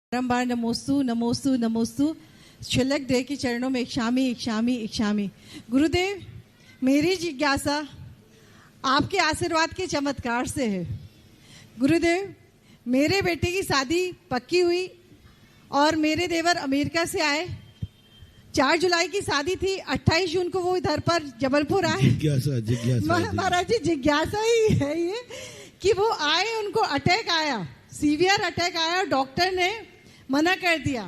बारंबार नमोस्तु नमोस्तु नमोस्तु शिलक देव के चरणों में इक्षामी इक्षामी इक्षामी। गुरुदेव, मेरी जिज्ञासा आपके आशीर्वाद के चमत्कार से है। गुरुदेव, मेरे बेटे की शादी पक्की हुई और मेरे देवर अमेरिका से आए। 4 जुलाई की शादी थी, 28 जून को वो इधर पर जबलपुर आए। जिज्ञासा महाराज जी, जिज्ञासा ही है ये कि वो आए, उनको अटैक आया, सीवियर अटैक आया। डॉक्टर ने मना कर दिया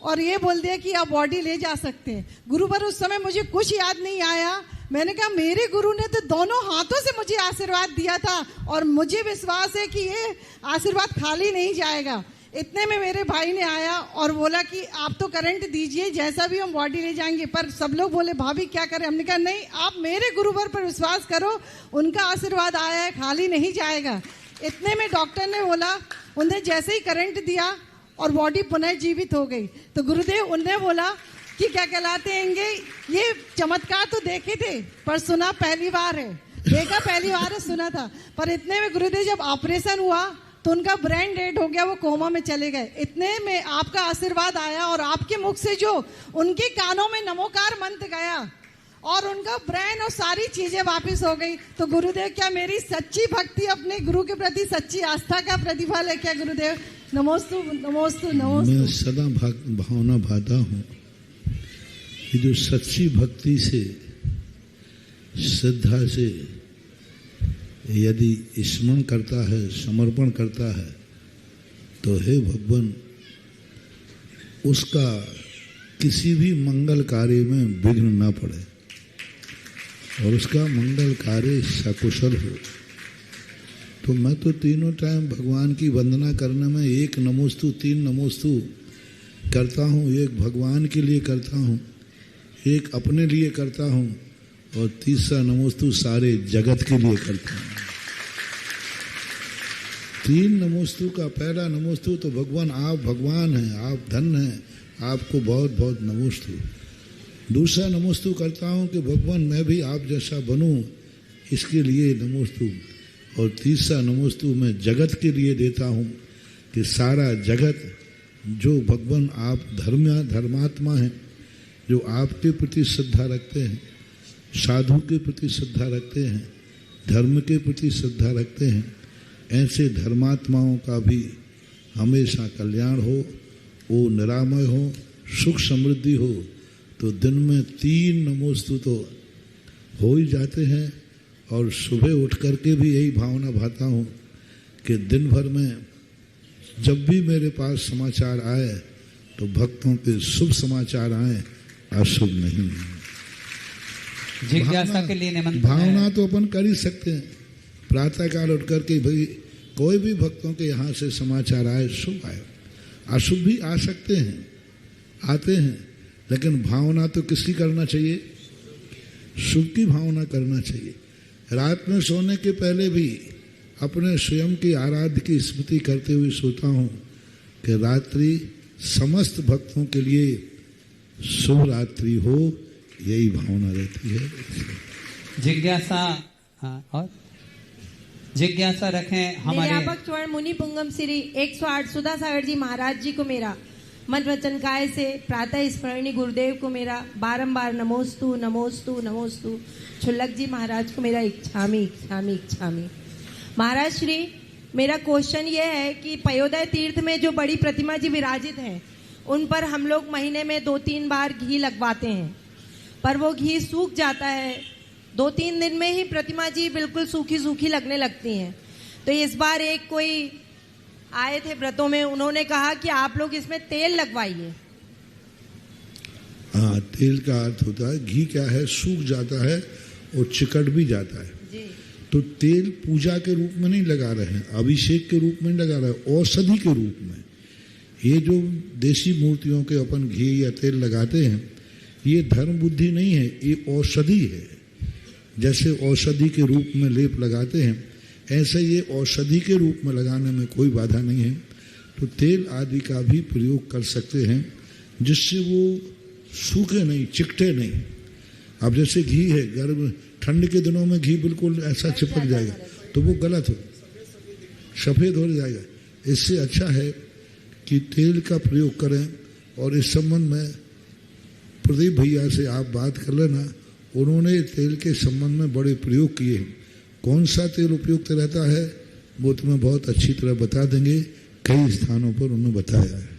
और ये बोल दिया कि आप बॉडी ले जा सकते हैं। गुरु पर उस समय मुझे कुछ याद नहीं आया। मैंने कहा मेरे गुरु ने तो दोनों हाथों से मुझे आशीर्वाद दिया था और मुझे विश्वास है कि ये आशीर्वाद खाली नहीं जाएगा। इतने में मेरे भाई ने आया और बोला कि आप तो करंट दीजिए, जैसा भी हम बॉडी ले जाएंगे। पर सब लोग बोले भाभी क्या करें। हमने कहा नहीं, आप मेरे गुरुवर पर विश्वास करो, उनका आशीर्वाद आया है, खाली नहीं जाएगा। इतने में डॉक्टर ने बोला, उन्हें जैसे ही करंट दिया और बॉडी पुनः जीवित हो गई। तो गुरुदेव उन्हें बोला कि क्या कहलाते हैं, ये चमत्कार तो देखे थे पर सुना पहली बार है, देखा पहली बार है, सुना था। पर इतने में गुरुदेव जब ऑपरेशन हुआ तो उनका ब्रेन डेड हो गया, वो कोमा में चले गए। इतने में आपका आशीर्वाद आया और आपके मुख से जो उनके कानों में नमोकार मंत्र गया और उनका ब्रेन और सारी चीजें वापस हो गई। तो गुरुदेव, क्या मेरी सच्ची भक्ति, अपने गुरु के प्रति सच्ची आस्था का प्रतिफल है क्या गुरुदेव? नमोस्तु नमोस्तु नमोस्तु। मैं सदा भावना भाता हूँ कि जो सच्ची भक्ति से, श्रद्धा से यदि स्मरण करता है, समर्पण करता है, तो हे भगवान, उसका किसी भी मंगल कार्य में विघ्न न पड़े और उसका मंगल कार्य सकुशल हो। तो मैं तो तीनों टाइम भगवान की वंदना करने में 1 नमोस्तु 3 नमोस्तु करता हूँ। एक भगवान के लिए करता हूँ, एक अपने लिए करता हूँ और तीसरा नमोस्तु सारे जगत के लिए करता हूँ। 3 नमोस्तु का पहला नमोस्तु तो भगवान, आप भगवान हैं, आप धन हैं, आपको बहुत बहुत नमोस्तु। दूसरा नमोस्तु करता हूँ कि भगवान मैं भी आप जैसा बनूं, इसके लिए नमोस्तु। और तीसरा नमोस्तु मैं जगत के लिए देता हूँ कि सारा जगत जो भगवान आप धर्मात्मा हैं, जो आपके प्रति श्रद्धा रखते हैं, साधु के प्रति श्रद्धा रखते हैं, धर्म के प्रति श्रद्धा रखते हैं, ऐसे धर्मात्माओं का भी हमेशा कल्याण हो, वो निरामय हो, सुख समृद्धि हो। तो दिन में 3 नमोस्तु तो हो ही जाते हैं। और सुबह उठ करके भी यही भावना भाता हूँ कि दिन भर में जब भी मेरे पास समाचार आए तो भक्तों के शुभ समाचार आए, अशुभ नहीं। जिज्ञासा के लिए निमंत्रण। भावना तो अपन कर ही सकते हैं। प्रातःकाल उठ करके भाई कोई भी भक्तों के यहाँ से समाचार आए, शुभ आए, अशुभ भी आ सकते हैं, आते हैं, लेकिन भावना तो किसकी करना चाहिए? शुभ की भावना करना चाहिए। रात में सोने के पहले भी अपने स्वयं की आराध्य की स्मृति करते हुए सोता हूँ कि रात्रि समस्त भक्तों के लिए शुभ रात्रि हो, यही भावना रहती है। जिज्ञासा। और जिज्ञासा रखें हमारे व्यापक स्वर्ण मुनि पुंगम श्री 108 सुधा सागर जी महाराज जी को मेरा मन वचन काय से प्रातः स्मरणीय गुरुदेव को मेरा बारंबार नमोस्तु नमोस्तु नमोस्तु। छुल्लक जी महाराज को मेरा इच्छामी इच्छामी इच्छामी। महाराज श्री, मेरा क्वेश्चन ये है कि पयोदय तीर्थ में जो बड़ी प्रतिमा जी विराजित हैं, उन पर हम लोग महीने में 2-3 बार घी लगवाते हैं, पर वो घी सूख जाता है। 2-3 दिन में ही प्रतिमा जी बिल्कुल सूखी सूखी लगने लगती हैं। तो इस बार एक कोई आए थे व्रतों में, उन्होंने कहा कि आप लोग इसमें तेल लगवाइए। हाँ, तेल का अर्थ होता है, घी क्या है, सूख जाता है और चिकट भी जाता है जी। तो तेल पूजा के रूप में नहीं लगा रहे हैं, अभिषेक के रूप में नहीं लगा रहे हैं, औषधि के रूप में। ये जो देसी मूर्तियों के अपन घी या तेल लगाते हैं, ये धर्म बुद्धि नहीं है, ये औषधि है। जैसे औषधि के रूप में लेप लगाते हैं, ऐसे ये औषधि के रूप में लगाने में कोई बाधा नहीं है। तो तेल आदि का भी प्रयोग कर सकते हैं, जिससे वो सूखे नहीं, चिकटे नहीं। अब जैसे घी है, गर्म ठंड के दिनों में घी बिल्कुल ऐसा चिपक जाएगा तो वो गलत हो, सफ़ेद हो जाएगा। इससे अच्छा है कि तेल का प्रयोग करें। और इस संबंध में प्रदीप भैया से आप बात कर लेना, उन्होंने तेल के संबंध में बड़े प्रयोग किए। कौन सा तेल उपयुक्त रहता है वो तुम्हें बहुत अच्छी तरह बता देंगे, कई स्थानों पर उन्होंने बताया है।